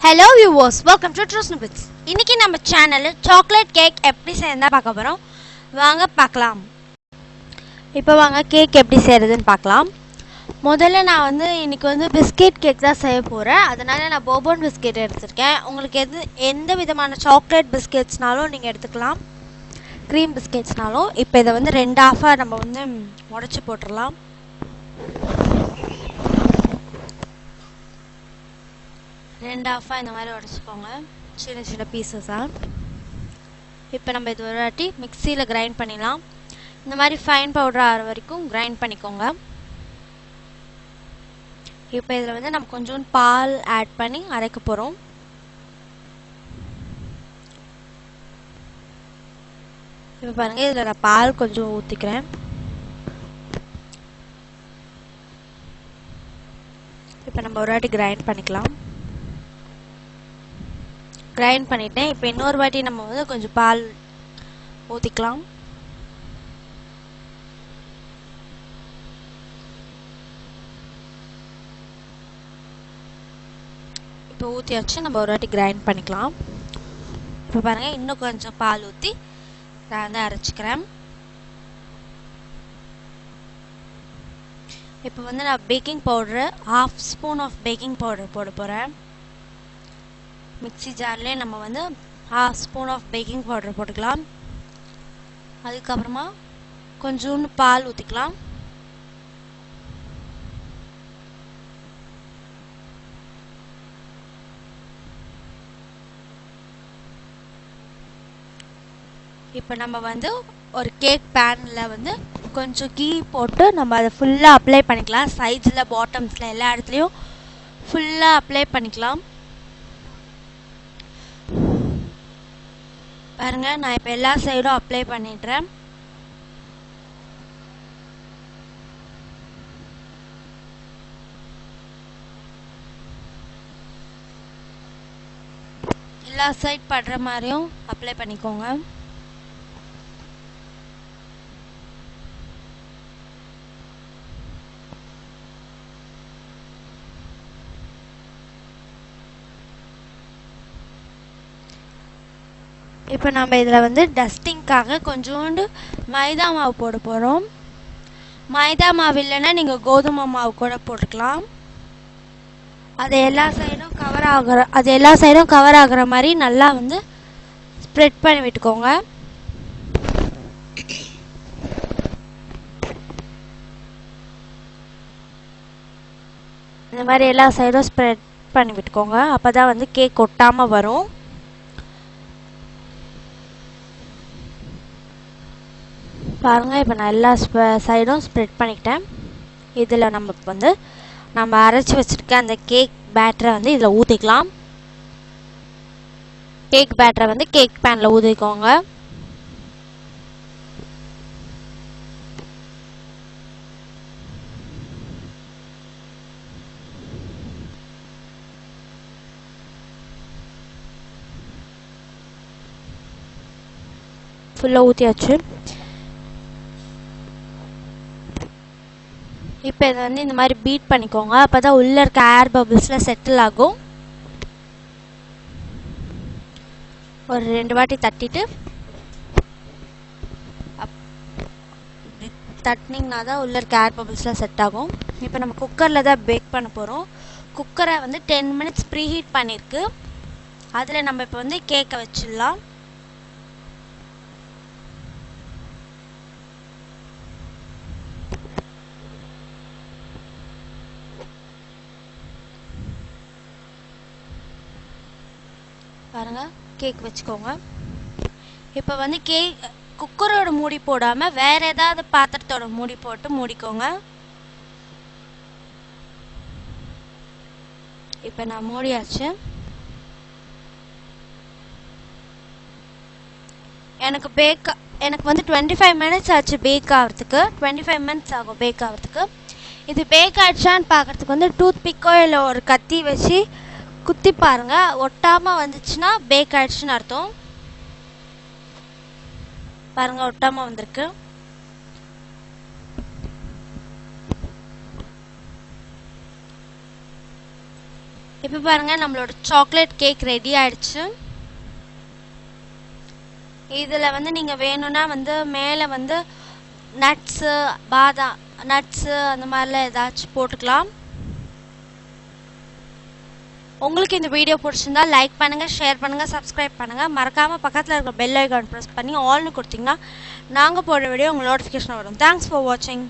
Hello viewers, welcome to Snippets. இன்னைக்கு நம்ம சேனல்ல சாக்லேட் கேக் எப்படி செய்யறதா பார்க்க போறோம். வாங்க பார்க்கலாம். இப்போ வாங்க கேக் எப்படி செய்யறதுன்னு பார்க்கலாம். முதல்ல நான் இன்னைக்கு பிஸ்கட் கேக் தான் செய்ய போறேன். அதனால நான் போர்பன் பிஸ்கட் எடுத்துர்க்கேன். உங்களுக்கு எந்த விதமான சாக்லேட் பிஸ்கட்ஸ்னாலும் நீங்க எடுத்துக்கலாம். க்ரீம் பிஸ்கட்ஸ்னாலும். இப்போ இத ரெண்டு ஆஃபா நம்ம உடைச்சு போட்டுறலாம். ரெண்டு ஆஃபாக இந்த மாதிரி உடச்சிக்கோங்க, சின்ன சின்ன பீசஸாக. இப்போ நம்ம இது ஒரு வாட்டி மிக்சியில் கிரைண்ட் பண்ணிடலாம். இந்த மாதிரி ஃபைன் பவுடர் ஆகிற வரைக்கும் கிரைண்ட் பண்ணிக்கோங்க. இப்போ இதில் நம்ம கொஞ்சோண்டு பால் ஆட் பண்ணி அரைக்க போகிறோம். இப்போ பாருங்கள், இதில் நான் பால் கொஞ்சம் ஊற்றிக்கிறேன். இப்போ நம்ம ஒரு வாட்டி கிரைண்ட் பண்ணிக்கலாம். கிரைண்ட் பண்ணிட்டேன். இப்போ இன்னொரு வாட்டி நம்ம கொஞ்சம் பால் ஊற்றிக்கலாம். இப்போ ஊற்றியாச்சு. நம்ம ஒரு வாட்டி கிரைண்ட் பண்ணிக்கலாம். இப்போ பாருங்கள், இன்னும் கொஞ்சம் பால் ஊற்றி நான் அரைச்சிக்கிறேன். இப்போ நான் baking powder 1/2 spoon of baking powder போட போகிறேன். மிக்ஸி ஜார்லேயே நம்ம 1/2 ஸ்பூன் ஆஃப் பேக்கிங் பவுடர் போட்டுக்கலாம். அதுக்கப்புறமா கொஞ்சோண்டு பால் ஊற்றிக்கலாம். இப்போ நம்ம ஒரு கேக் பேனில் கொஞ்சம் கீ போட்டு நம்ம அதை ஃபுல்லாக அப்ளை பண்ணிக்கலாம். சைட்ஸில், பாட்டம்ஸில் எல்லா இடத்துலையும் ஃபுல்லாக அப்ளை பண்ணிக்கலாம். பாருங்க, நான் இப்போ எல்லா சைடும் அப்ளை பண்ணிடுறேன். எல்லா சைட் படுற மாதிரியும் அப்ளை பண்ணிக்கோங்க. இப்போ நம்ம இதில் டஸ்டிங்காக கொஞ்சோண்டு மைதா மாவு போட போகிறோம். மைதா மாவு இல்லைன்னா நீங்கள் கோதுமை மாவு கூட போட்டுக்கலாம். அது எல்லா சைடும் கவர் ஆகிற மாதிரி நல்லா ஸ்ப்ரெட் பண்ணி விட்டுக்கோங்க. இந்த மாதிரி எல்லா சைடும் ஸ்ப்ரெட் பண்ணி விட்டுக்கோங்க. அப்போ தான் கேக் ஒட்டாமல் வரும். பாருங்கள், இப்போ நான் எல்லா சைடும் ஸ்ப்ரெட் பண்ணிக்கிட்டேன். இதில் நம்ம அரைச்சி வச்சுருக்க அந்த கேக் பேட்டரை இதில் ஊற்றிக்கலாம். கேக் பேட்டரை கேக் பேனில் ஊற்றிக்கோங்க. ஃபுல்லாக ஊற்றியாச்சு. இப்போ இதை இந்த மாதிரி பீட் பண்ணிக்கோங்க. அப்போ தான் உள்ளே இருக்க ஏர் பபிள்ஸில் செட்டில் ஆகும். ஒரு 2 வாட்டி தட்டிட்டு தட்டினீங்கன்னா தான் உள்ளே இருக்க ஏர் பபிள்ஸில் செட் ஆகும். இப்போ நம்ம குக்கரில் தான் பேக் பண்ண போகிறோம். குக்கரை 10 மினிட்ஸ் ப்ரீ ஹீட் பண்ணியிருக்கு. அதில் நம்ம இப்போ கேக்கை வச்சிடலாம். பாருங்க, கேக் வச்சுக்கோங்க. இப்போ கேக் குக்கரோட மூடி போடாமல் வேற ஏதாவது பாத்திரத்தோட மூடி போட்டு மூடிக்கோங்க. இப்போ நான் மூடியாச்சு. எனக்கு 25 மினிட்ஸ் ஆச்சு பேக் ஆகிறதுக்கு. 25 மினிட்ஸ் ஆகும் பேக் ஆகிறதுக்கு. இது பேக் ஆயிடுச்சான்னு பார்க்கறதுக்கு டூத் பிக்கோ இல்லை ஒரு கத்தி வச்சு குத்தி பாருங்க. ஒட்டாமல் வந்துச்சுன்னா பேக் ஆயிடுச்சுன்னு அர்த்தம். பாருங்க, ஒட்டாமல் வந்திருக்கு. இப்போ பாருங்கள் நம்மளோட சாக்லேட் கேக் ரெடி ஆயிடுச்சு. இதில் வந்து நீங்கள் வேணும்னா வந்து மேலே வந்து நட்ஸு பாதாம் நட்ஸு அந்த மாதிரிலாம் ஏதாச்சும் போட்டுக்கலாம். உங்களுக்கு இந்த வீடியோ பிடிச்சிருந்தா லைக் பண்ணுங்கள், ஷேர் பண்ணுங்கள், சப்ஸ்கிரைப் பண்ணுங்கள். மறக்காமல் பக்கத்தில் இருக்கிற பெல் ஐகான் ப்ரெஸ் பண்ணி ஆல்னு கொடுத்தீங்கன்னா நாங்கள் போடுற வீடியோ உங்களுக்கு நோட்டிஃபிகேஷன் வரும். தேங்க்ஸ் ஃபார் வாட்சிங்.